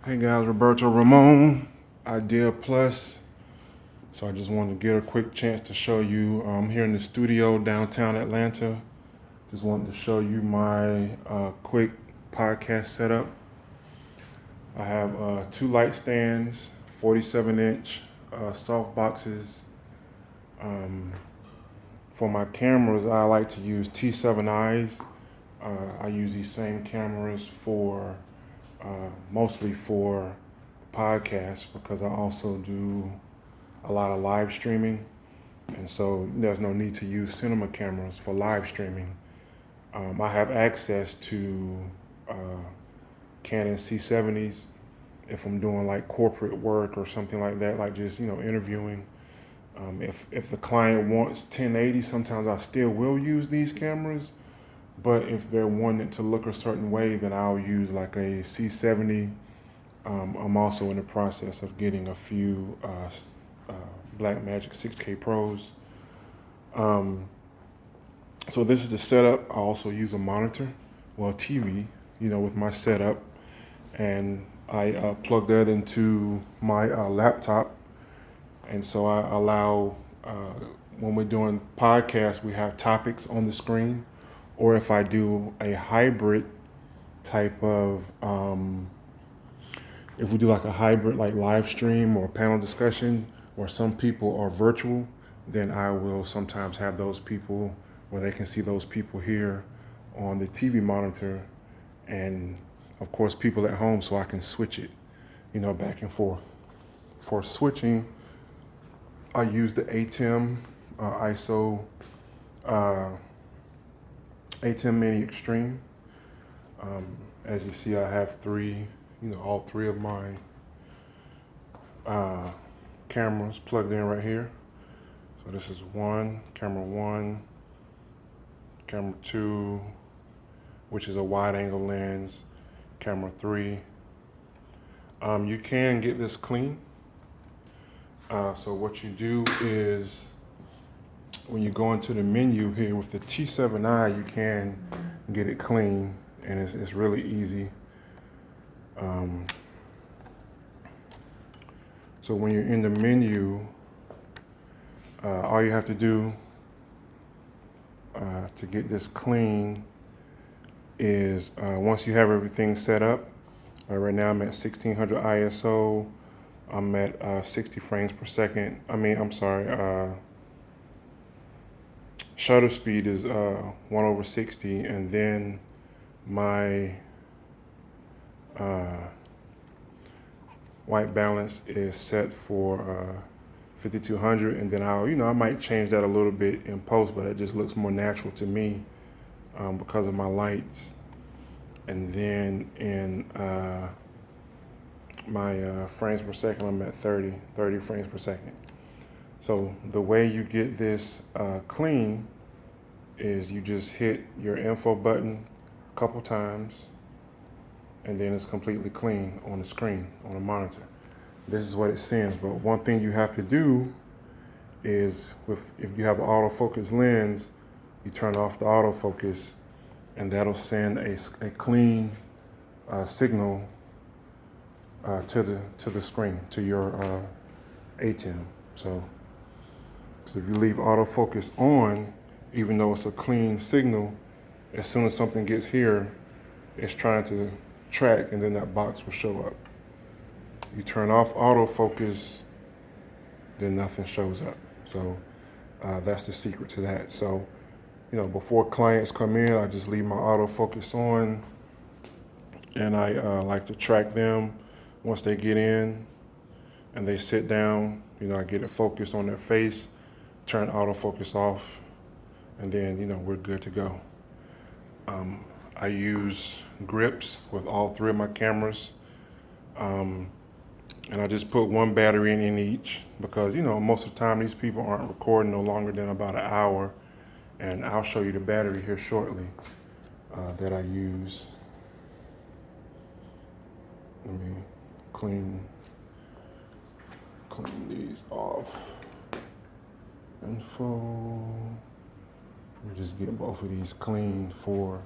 Hey guys, Roberto Ramon, Idea Plus. So I just wanted to get a quick chance to show you. I'm here in the studio downtown Atlanta. Just wanted to show you my quick podcast setup. I have two light stands, 47-inch soft boxes. Um, for my cameras, I like to use T7Is. I use these same cameras for mostly for podcasts because I also do a lot of live streaming, and so there's no need to use cinema cameras for live streaming. I have access to uh, Canon C70s if I'm doing like corporate work or something like that, like just interviewing. If the client wants 1080, sometimes I still will use these cameras. But if they're wanting it to look a certain way, then I'll use like a C70. I'm also in the process of getting a few uh, Blackmagic 6K Pros. Um, so this is the setup. I also use a monitor, well, TV, with my setup, and I plug that into my laptop, and so I allow when we're doing podcasts, we have topics on the screen, or if I do a hybrid type of if we do like a hybrid like live stream or panel discussion where some people are virtual, then I will sometimes have those people where they can see those people here on the TV monitor, and of course people at home, so I can switch it, back and forth. For switching, I use the ATEM ISO uh, ATEM Mini Extreme. As you see, I have three, all three of my uh, cameras plugged in right here. So this is one, camera two, which is a wide angle lens, camera three. You can get this clean. So what you do is when you go into the menu here with the T7i, you can get it clean, and it's really easy. So when you're in the menu, all you have to do to get this clean is once you have everything set up, right now I'm at 1600 ISO, I'm at 60 frames per second. I'm sorry, shutter speed is 1/60, and then my white balance is set for 5200, and then I might change that a little bit in post, but it just looks more natural to me because of my lights. And then in my frames per second, I'm at 30 frames per second. So the way you get this clean is you just hit your info button a couple times, and then it's completely clean on the screen, on the monitor. This is what it sends, but one thing you have to do is if you have an autofocus lens, you turn off the autofocus, and that'll send a clean signal to the screen, to your ATEM. So if you leave autofocus on, even though it's a clean signal, as soon as something gets here, it's trying to track, and then that box will show up. You turn off autofocus, then nothing shows up. So that's the secret to that. So, before clients come in, I just leave my autofocus on, and I like to track them once they get in and they sit down. I get it focused on their face, turn autofocus off, and then, we're good to go. I use grips with all three of my cameras. And I just put one battery in each because, most of the time these people aren't recording no longer than about an hour. And I'll show you the battery here shortly that I use. Let me clean these off. Info. Let me just get both of these clean for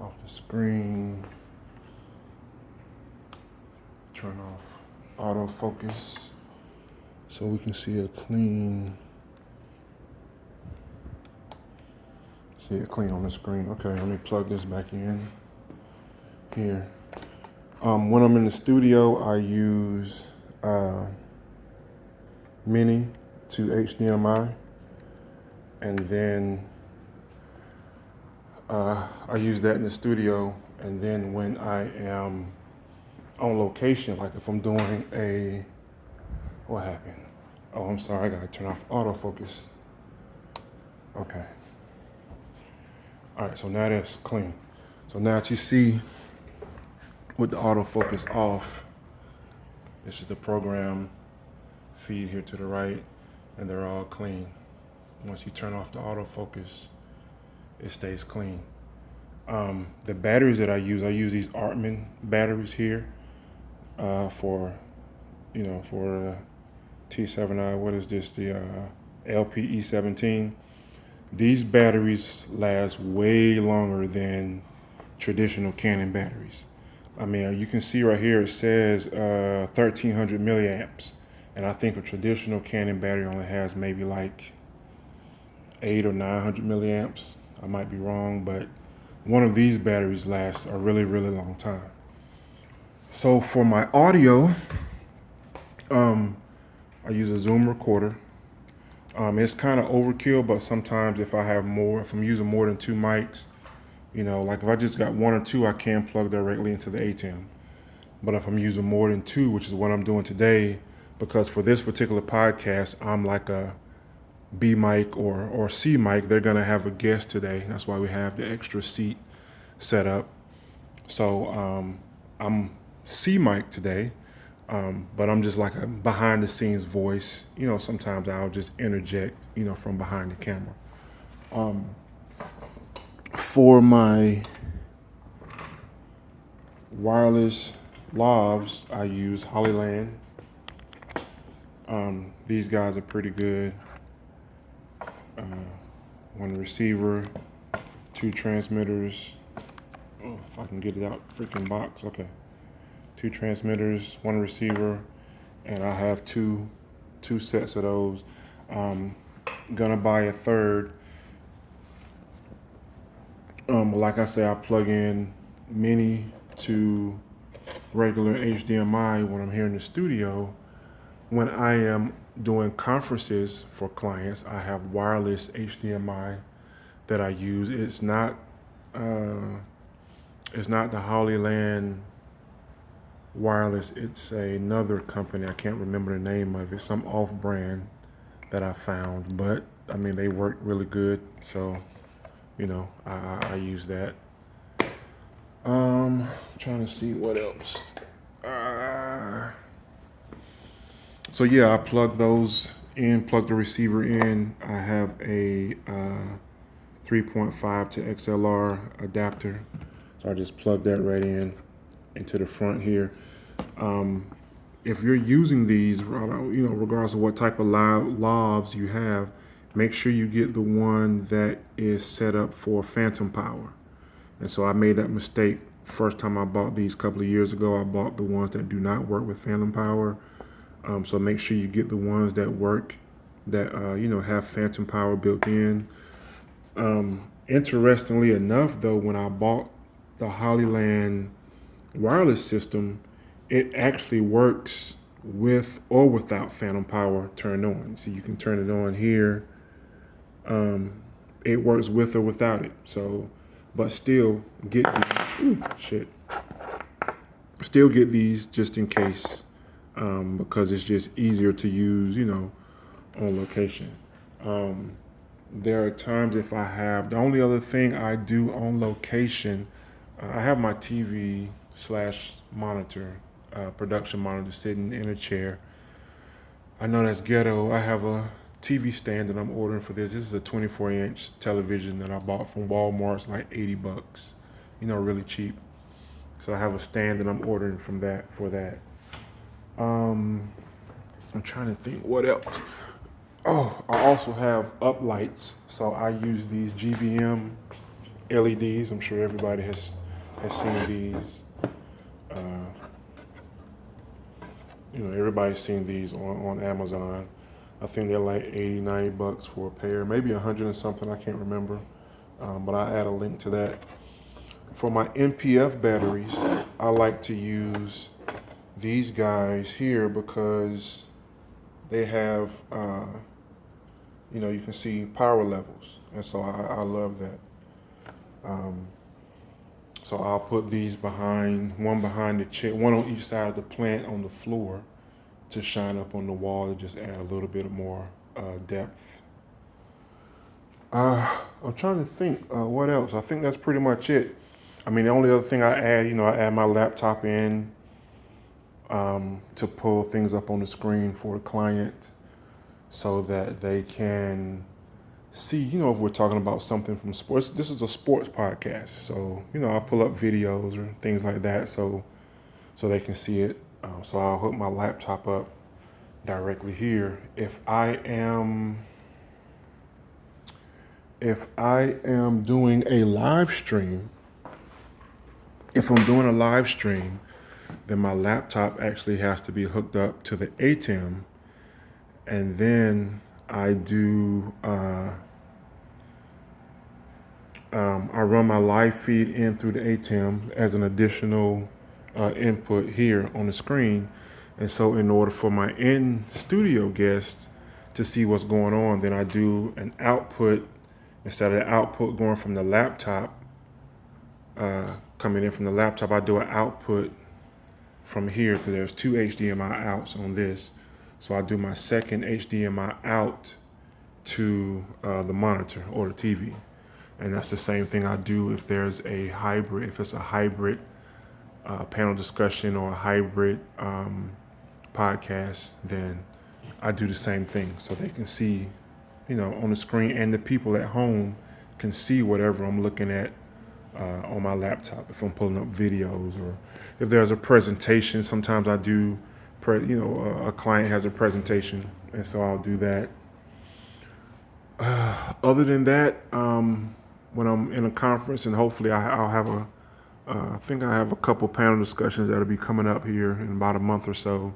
off the screen. Turn off autofocus so we can see it clean. See it clean on the screen. Okay, let me plug this back in here. When I'm in the studio, I use Mini to HDMI, and then I use that in the studio. And then when I am on location, like if I'm doing what happened? Oh, I'm sorry, I gotta turn off autofocus. Okay. All right, so now that's clean. So now that you see with the autofocus off, this is the program feed here to the right, and they're all clean. Once you turn off the autofocus, it stays clean. The batteries that I use these Artman batteries here for T7i. What is this? The LPE17. These batteries last way longer than traditional Canon batteries. I mean, you can see right here it says 1300 milliamps, and I think a traditional Canon battery only has maybe like 800 or 900 milliamps. I might be wrong, but one of these batteries lasts a really, really long time. So for my audio, I use a Zoom recorder. It's kind of overkill, but sometimes if I'm using more than two mics, like if I just got one or two, I can plug directly into the ATEM. But if I'm using more than two, which is what I'm doing today, because for this particular podcast, I'm like a B mic or C mic. They're gonna have a guest today. That's why we have the extra seat set up. So I'm C mic today, but I'm just like a behind the scenes voice. Sometimes I'll just interject, from behind the camera. For my wireless lavs, I use Hollyland. These guys are pretty good. One receiver, two transmitters. Oh, if I can get it out, freaking box. Okay. Two transmitters, one receiver, and I have two sets of those. Gonna buy a third. Like I say, I plug in Mini to regular HDMI when I'm here in the studio. When I am doing conferences for clients, I have wireless HDMI that I use. It's not the Hollyland wireless. It's another company. I can't remember the name of it. Some off-brand that I found, but I mean they work really good. So, I use that. Trying to see what else. So yeah, I plug those in, plug the receiver in. I have a 3.5 to XLR adapter. So I just plug that right into the front here. If you're using these, regardless of what type of lavs you have, make sure you get the one that is set up for phantom power. And so I made that mistake first time I bought these a couple of years ago. I bought the ones that do not work with phantom power. So make sure you get the ones that work, that have phantom power built in. Interestingly enough, though, when I bought the Hollyland wireless system, it actually works with or without phantom power turned on. So you can turn it on here. It works with or without it. So, but still get these. Still get these just in case, because it's just easier to use, on location. There are times if I have, the only other thing I do on location, I have my TV / monitor, production monitor sitting in a chair. I know that's ghetto. I have a TV stand that I'm ordering for this. This is a 24-inch television that I bought from Walmart. It's like $80, really cheap. So I have a stand that I'm ordering for that. I'm trying to think what else. Oh, I also have uplights. So I use these GVM LEDs. I'm sure everybody has seen these. Uh, everybody's seen these on Amazon. I think they're like 80, 90 bucks for a pair, maybe 100 and something, I can't remember. But I add a link to that. For my NPF batteries, I like to use these guys here because they have, you can see power levels. And so I love that. So I'll put these one behind the chair, one on each side of the plant on the floor to shine up on the wall to just add a little bit more depth. I'm trying to think what else. I think that's pretty much it. I mean, the only other thing I add, I add my laptop in to pull things up on the screen for the client so that they can see, if we're talking about something from sports. This is a sports podcast, so I'll pull up videos or things like that so they can see it. So I'll hook my laptop up directly here. If I am doing a live stream, then my laptop actually has to be hooked up to the ATEM, and then I do. I run my live feed in through the ATEM as an additional input here on the screen. And so in order for my in-studio guests to see what's going on, then I do an output. Instead of the output going from the laptop, coming in from the laptop, I do an output from here because there's two HDMI outs on this. So I do my second HDMI out to the monitor or the TV. And that's the same thing I do if it's a hybrid panel discussion or a hybrid podcast, then I do the same thing so they can see, on the screen, and the people at home can see whatever I'm looking at on my laptop. If I'm pulling up videos or if there's a presentation, sometimes I do, a client has a presentation, and so I'll do that. Other than that, when I'm in a conference, and hopefully I'll have I think I have a couple panel discussions that'll be coming up here in about a month or so.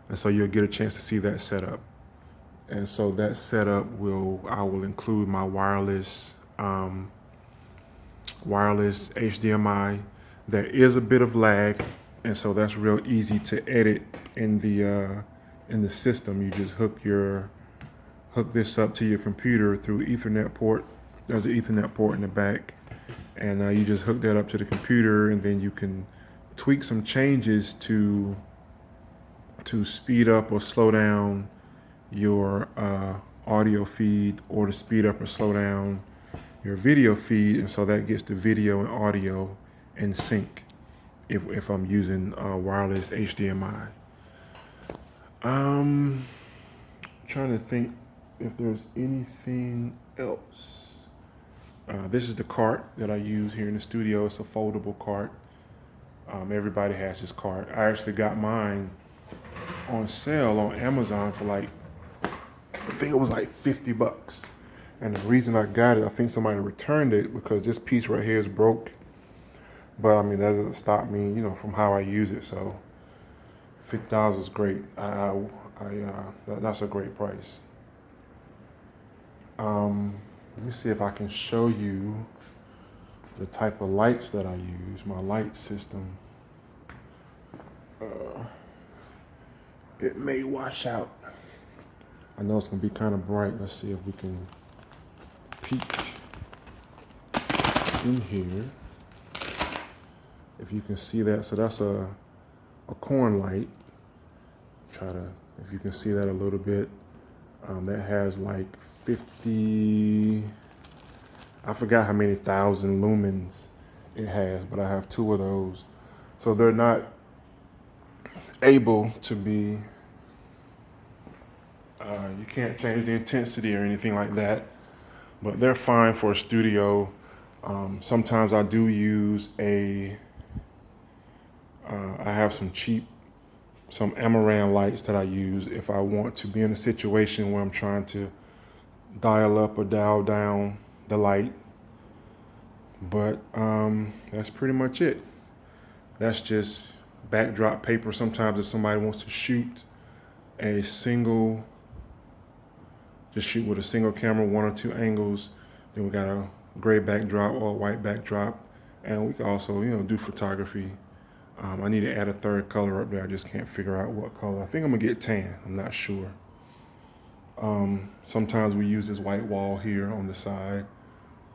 And so you'll get a chance to see that setup. And so that setup I will include my wireless HDMI. There is a bit of lag, and so that's real easy to edit in the system. You just hook this up to your computer through Ethernet port. There's an Ethernet port in the back, and you just hook that up to the computer, and then you can tweak some changes to speed up or slow down your audio feed, or to speed up or slow down your video feed, and so that gets the video and audio in sync if I'm using wireless HDMI. Trying to think if there's anything else. This is the cart that I use here in the studio. It's a foldable cart. Everybody has this cart. I actually got mine on sale on Amazon for I think it was like 50 bucks. And the reason I got it, I think somebody returned it because this piece right here is broke. But I mean, that doesn't stop me, from how I use it. So $50 is great. That's a great price. Let me see if I can show you the type of lights that I use, my light system. It may wash out. I know it's gonna be kind of bright. Let's see if we can peek in here. If you can see that, so that's a corn light. If you can see that a little bit. That has like 50, I forgot how many thousand lumens it has, but I have two of those. So they're not able to be, you can't change the intensity or anything like that, but they're fine for a studio. Sometimes I do use I have some Amaran lights that I use if I want to be in a situation where I'm trying to dial up or dial down the light. But that's pretty much it. That's just backdrop paper. Sometimes if somebody wants to shoot a single, just shoot with a single camera, one or two angles, then we got a gray backdrop or a white backdrop. And we can also, do photography. I need to add a third color up there. I just can't figure out what color. I think I'm gonna get tan. I'm not sure. Sometimes we use this white wall here on the side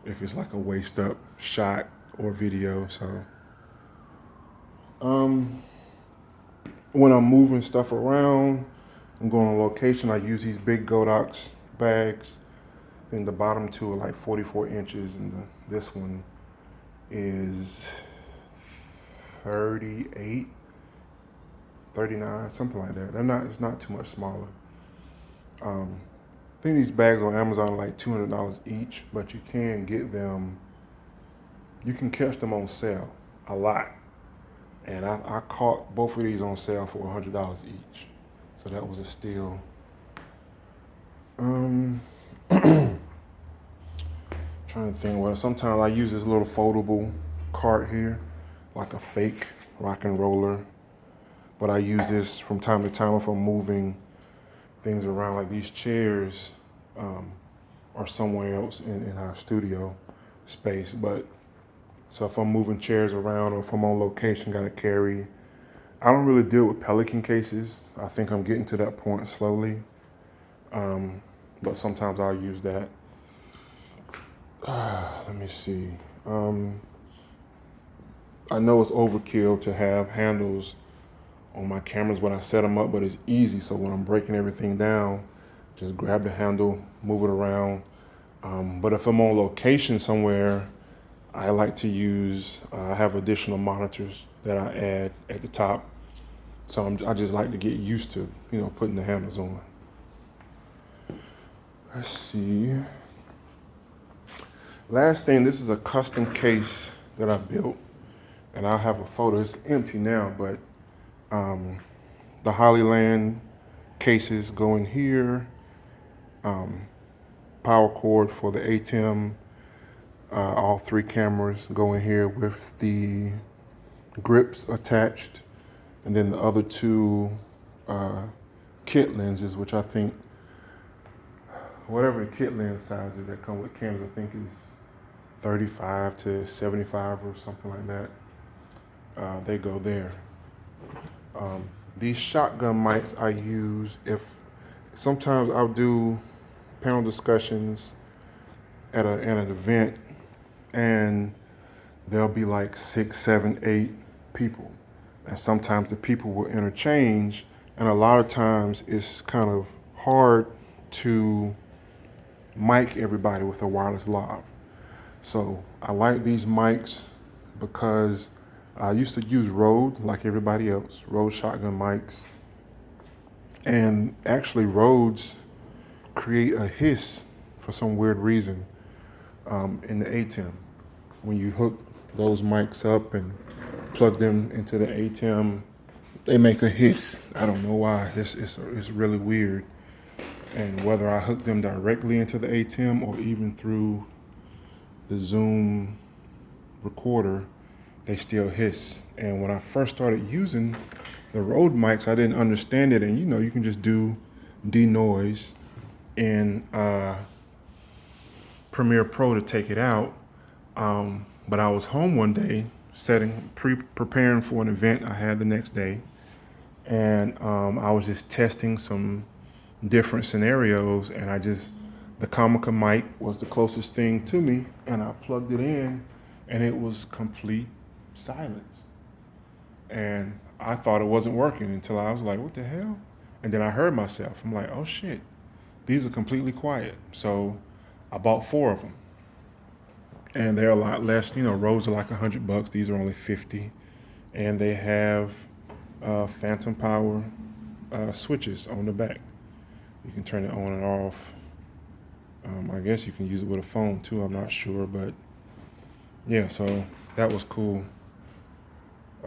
if it's like a waist up shot or video. So when I'm moving stuff around, I'm going on location, I use these big Godox bags. And the bottom two are like 44 inches, and this one is 38, 39, something like that. It's not too much smaller. I think these bags on Amazon are like $200 each, but you can get them, you can catch them on sale a lot. And I caught both of these on sale for $100 each. So that was a steal. Trying to think, well, sometimes I use this little foldable cart here, like a fake rock and roller. But I use this from time to time if I'm moving things around, like these chairs are somewhere else in our studio space. But so if I'm moving chairs around or if I'm on location, gotta carry. I don't really deal with Pelican cases. I think I'm getting to that point slowly. But sometimes I'll use that. Let me see. I know it's overkill to have handles on my cameras when I set them up, but it's easy. So when I'm breaking everything down, just grab the handle, move it around. But if I'm on location somewhere, I like to use, I have additional monitors that I add at the top. So I just like to get used to, putting the handles on. Let's see. Last thing, this is a custom case that I built, and I'll have a photo. It's empty now, but the Hollyland cases go in here. Power cord for the ATEM. All three cameras go in here with the grips attached, and then the other two kit lenses, which I think, whatever the kit lens sizes that come with cameras, I think is 35 to 75 or something like that. They go there. These shotgun mics I use sometimes I'll do panel discussions at an event, and there'll be like 6, 7, 8 people. And sometimes the people will interchange, and a lot of times it's kind of hard to mic everybody with a wireless lav. So I like these mics because I used to use Rode like everybody else, Rode shotgun mics. And actually Rodes create a hiss for some weird reason in the ATEM. When you hook those mics up and plug them into the ATEM, they make a hiss. I don't know why. It's really weird. And whether I hook them directly into the ATEM or even through the Zoom recorder, they still hiss. And when I first started using the Rode mics, I didn't understand it. And you can just do denoise in Premiere Pro to take it out. But I was home one day preparing for an event I had the next day. And I was just testing some different scenarios, and the Comica mic was the closest thing to me, and I plugged it in, and it was complete silence. And I thought it wasn't working until I was like, what the hell? And then I heard myself. I'm like, oh shit, these are completely quiet. So I bought 4 of them. And they're a lot less, Rodes are like $100. These are only 50. And they have phantom power switches on the back. You can turn it on and off. I guess you can use it with a phone too, I'm not sure, but yeah, so that was cool.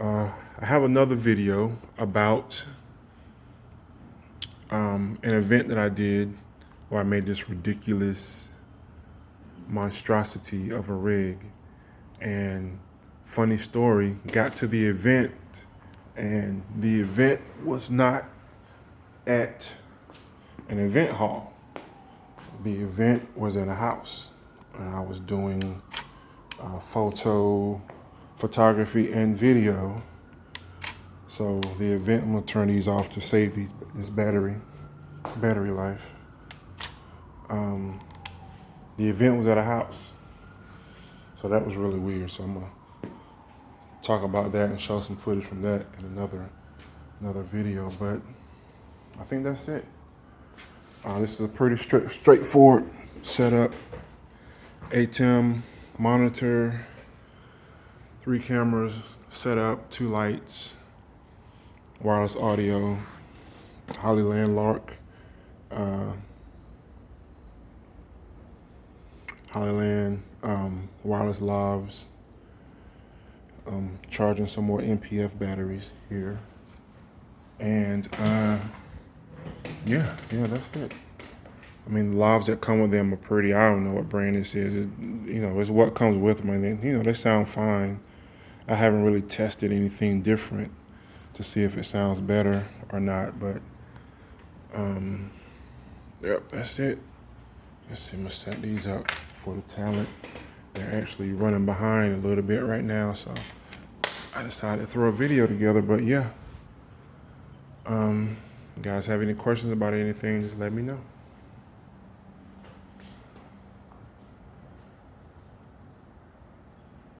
I have another video about an event that I did where I made this ridiculous monstrosity of a rig. And funny story, got to the event, and the event was not at an event hall. The event was in a house, and I was doing photography and video. So the event, I'm gonna turn these off to save this battery life. The event was at a house, so that was really weird. So I'm gonna talk about that and show some footage from that in another video. But I think that's it. This is a pretty straightforward setup. ATEM monitor, 3 cameras set up, 2 lights, wireless audio, Hollyland Lark, Hollyland wireless lavs, charging some more NPF batteries here, and yeah, that's it. I mean, the lavs that come with them are pretty. I don't know what brand this is. It's what comes with them. And they sound fine. I haven't really tested anything different to see if it sounds better or not. But yep, that's it. Let's see. I'm gonna set these up for the talent. They're actually running behind a little bit right now, so I decided to throw a video together. But yeah, you guys have any questions about anything, just let me know.